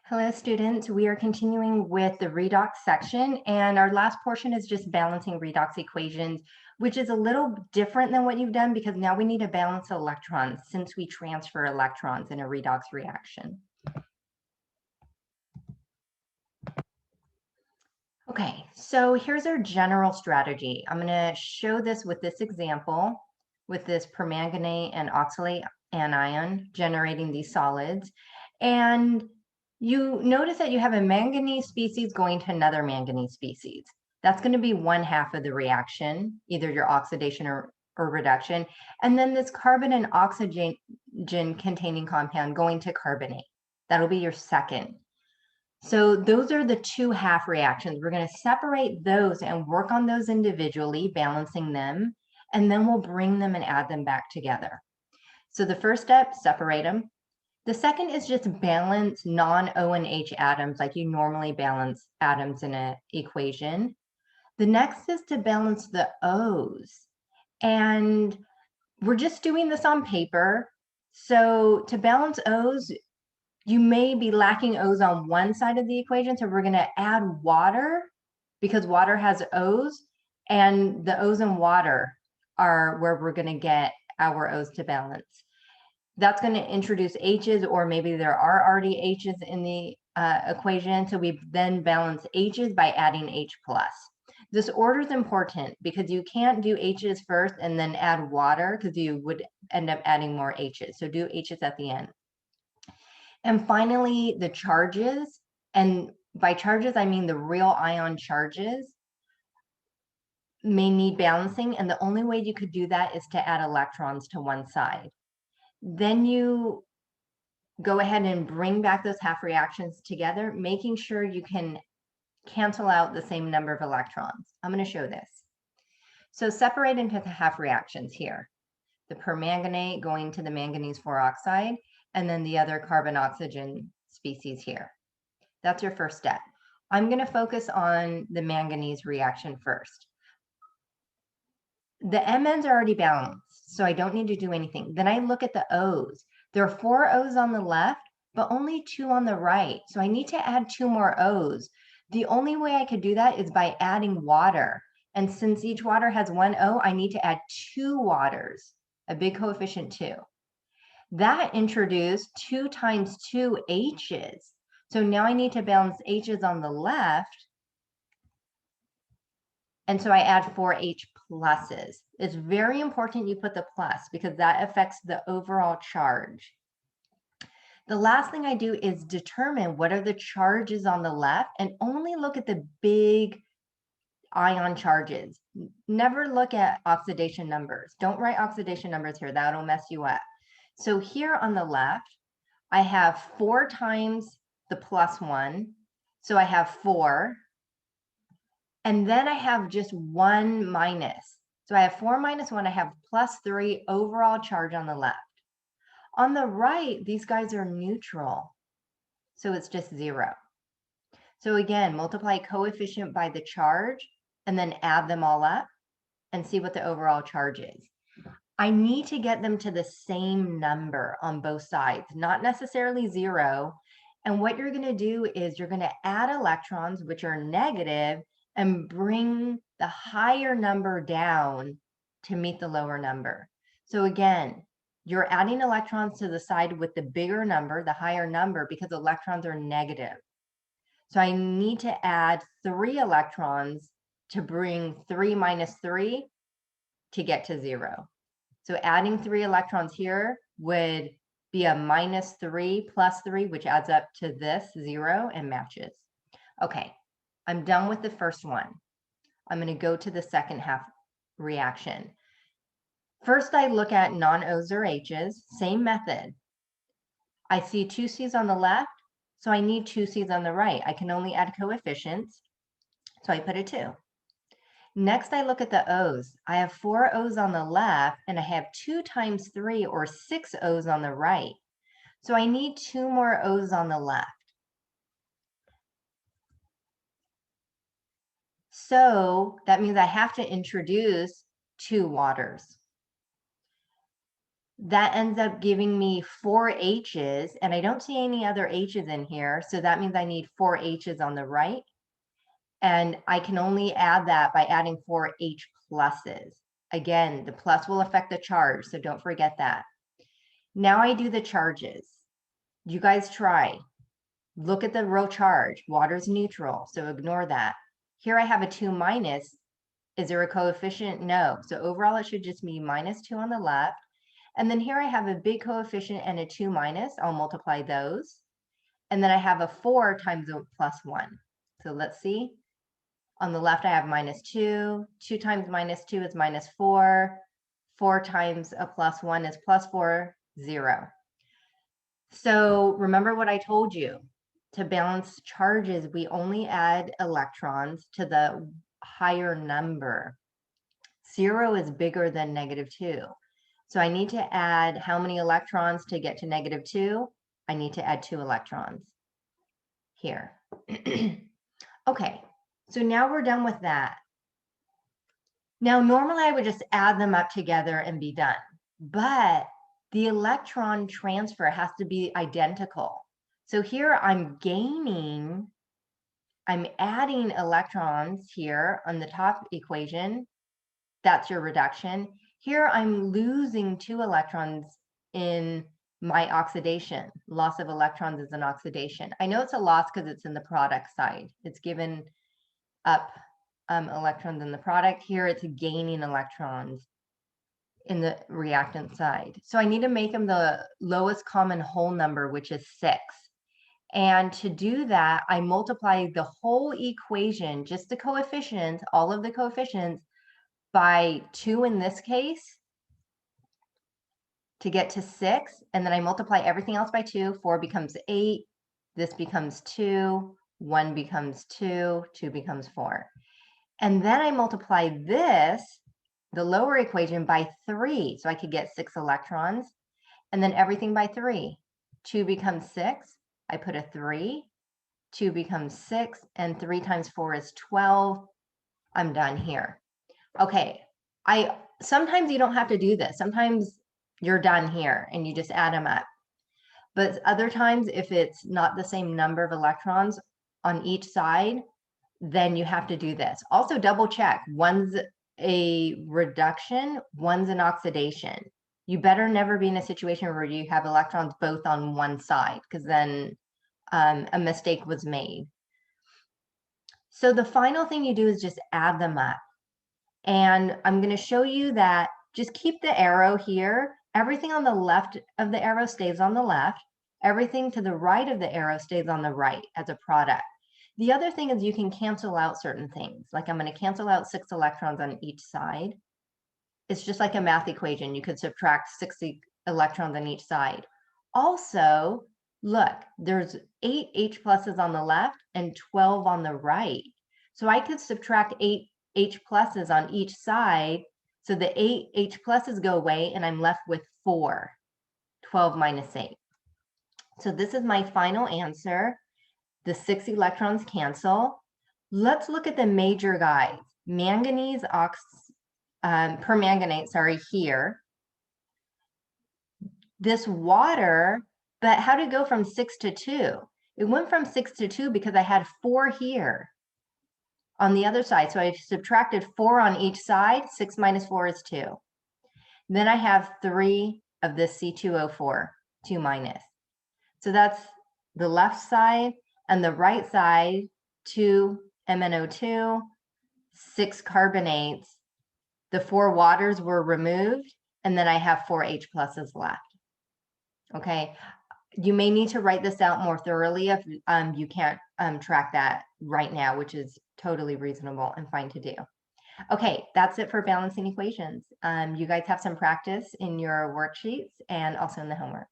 Hello, students. We are continuing with the redox section, and our last portion is just balancing redox equations, which is a little different than what you've done because now we need to balance electrons since we transfer electrons in a redox reaction. Okay, so here's our general strategy. I'm going to show this with this example, with this permanganate and oxalate anion generating these solids. And you notice that you have a manganese species going to another manganese species. That's going to be one half of the reaction, either your oxidation or reduction. And then this carbon and oxygen containing compound going to carbonate. That'll be your second. So those are the two half reactions. We're going to separate those and work on those individually, balancing them, and then we'll bring them and add them back together. So the first step, separate them. The second is just balance non-O and H atoms like you normally balance atoms in an equation. The next is to balance the O's. And we're just doing this on paper. So to balance O's, you may be lacking O's on one side of the equation. So we're going to add water because water has O's, and the O's and water are where we're going to get our O's to balance. That's going to introduce H's, or maybe there are already H's in the equation. So we then balance H's by adding H plus. This order is important because you can't do H's first and then add water because you would end up adding more H's. So do H's at the end. And finally, the charges, and by charges, I mean the real ion charges, may need balancing. And the only way you could do that is to add electrons to one side. Then you go ahead and bring back those half reactions together, making sure you can cancel out the same number of electrons. I'm going to show this. So separate into the half reactions here. The permanganate going to the manganese 4 oxide, and then the other carbon oxygen species here. That's your first step. I'm going to focus on the manganese reaction first. The MNs are already balanced, so I don't need to do anything. Then I look at the O's. There are 4 O's on the left, but only 2 on the right. So I need to add 2 more O's. The only way I could do that is by adding water. And since each water has 1 O, I need to add 2 waters, a big coefficient 2. That introduced 2 times 2 H's. So now I need to balance H's on the left. And so I add 4 H pluses. It's very important you put the plus because that affects the overall charge. The last thing I do is determine what are the charges on the left and only look at the big ion charges. Never look at oxidation numbers. Don't write oxidation numbers here. That'll mess you up. So here on the left, I have 4 times the plus 1. So I have 4. And then I have just 1 minus. So I have 4 minus 1. I have plus 3 overall charge on the left. On the right, these guys are neutral. So it's just 0. So again, multiply coefficient by the charge and then add them all up and see what the overall charge is. I need to get them to the same number on both sides, not necessarily 0. And what you're going to do is you're going to add electrons, which are negative, and bring the higher number down to meet the lower number. So again, you're adding electrons to the side with the bigger number, the higher number, because electrons are negative. So I need to add 3 electrons to bring 3 minus 3 to get to 0. So adding 3 electrons here would be a minus 3 plus 3, which adds up to this 0 and matches. Okay, I'm done with the first one. I'm going to go to the second half reaction. First, I look at non-O's or H's, same method. I see 2 C's on the left, so I need 2 C's on the right. I can only add coefficients, so I put a 2. Next, I look at the O's. I have 4 O's on the left, and I have 2 times 3, or 6 O's on the right. So I need 2 more O's on the left. So that means I have to introduce 2 waters. that ends up giving me 4 H's, and I don't see any other H's in here. So that means I need 4 H's on the right. And I can only add that by adding 4 H pluses. Again, the plus will affect the charge, so don't forget that. Now I do the charges. You guys try. Look at the real charge. Water's neutral, so ignore that. Here I have a 2 minus. Is there a coefficient? No. So overall, it should just be -2 on the left. And then here I have a big coefficient and a 2 minus. I'll multiply those. And then I have a 4 times a +1. So let's see. On the left, I have -2. 2 times -2 is -4. 4 times a +1 is +4, 0. So remember what I told you. To balance charges, we only add electrons to the higher number. 0 is bigger than -2. So I need to add how many electrons to get to -2? I need to add 2 electrons here. Okay, so now we're done with that. Now, normally I would just add them up together and be done, but the electron transfer has to be identical. So here I'm adding electrons here on the top equation. That's your reduction. Here I'm losing 2 electrons in my oxidation. Loss of electrons is an oxidation. I know it's a loss because it's in the product side. It's given up electrons in the product. Here it's gaining electrons in the reactant side. So I need to make them the lowest common whole number, which is 6. And to do that, I multiply the whole equation, just the coefficients, all of the coefficients, by 2 in this case to get to 6. And then I multiply everything else by 2. 4 becomes 8. This becomes 2. 1 becomes 2. 2 becomes 4. And then I multiply this, the lower equation, by 3. So I could get 6 electrons. And then everything by 3. 2 becomes 6. I put a 3. 2 becomes 6. And 3 times 4 is 12. I'm done here. Okay, sometimes you don't have to do this. Sometimes you're done here and you just add them up. But other times, if it's not the same number of electrons on each side, then you have to do this. Also double check. One's a reduction, one's an oxidation. You better never be in a situation where you have electrons both on one side, because then a mistake was made. So the final thing you do is just add them up. And I'm going to show you that just keep the arrow here. Everything on the left of the arrow stays on the left. Everything to the right of the arrow stays on the right as a product. The other thing is you can cancel out certain things. Like I'm going to cancel out 6 electrons on each side. It's just like a math equation. You could subtract 60 electrons on each side. Also, look, there's 8 H pluses on the left and 12 on the right. So I could subtract 8 H pluses on each side. So the 8 H pluses go away and I'm left with 4. 12 minus 8. So this is my final answer. The 6 electrons cancel. Let's look at the major guys. Manganese permanganate, sorry, here. This water, but how did it go from 6 to 2? It went from 6 to 2 because I had 4 here on the other side. So I subtracted 4 on each side. 6 minus 4 is 2. Then I have 3 of this C2O4, 2 minus. So that's the left side. And the right side, 2 MnO2, 6 carbonates. The 4 waters were removed, and then I have 4 H pluses left. Okay, you may need to write this out more thoroughly if you can't track that right now, which is totally reasonable and fine to do. Okay, that's it for balancing equations. You guys have some practice in your worksheets and also in the homework.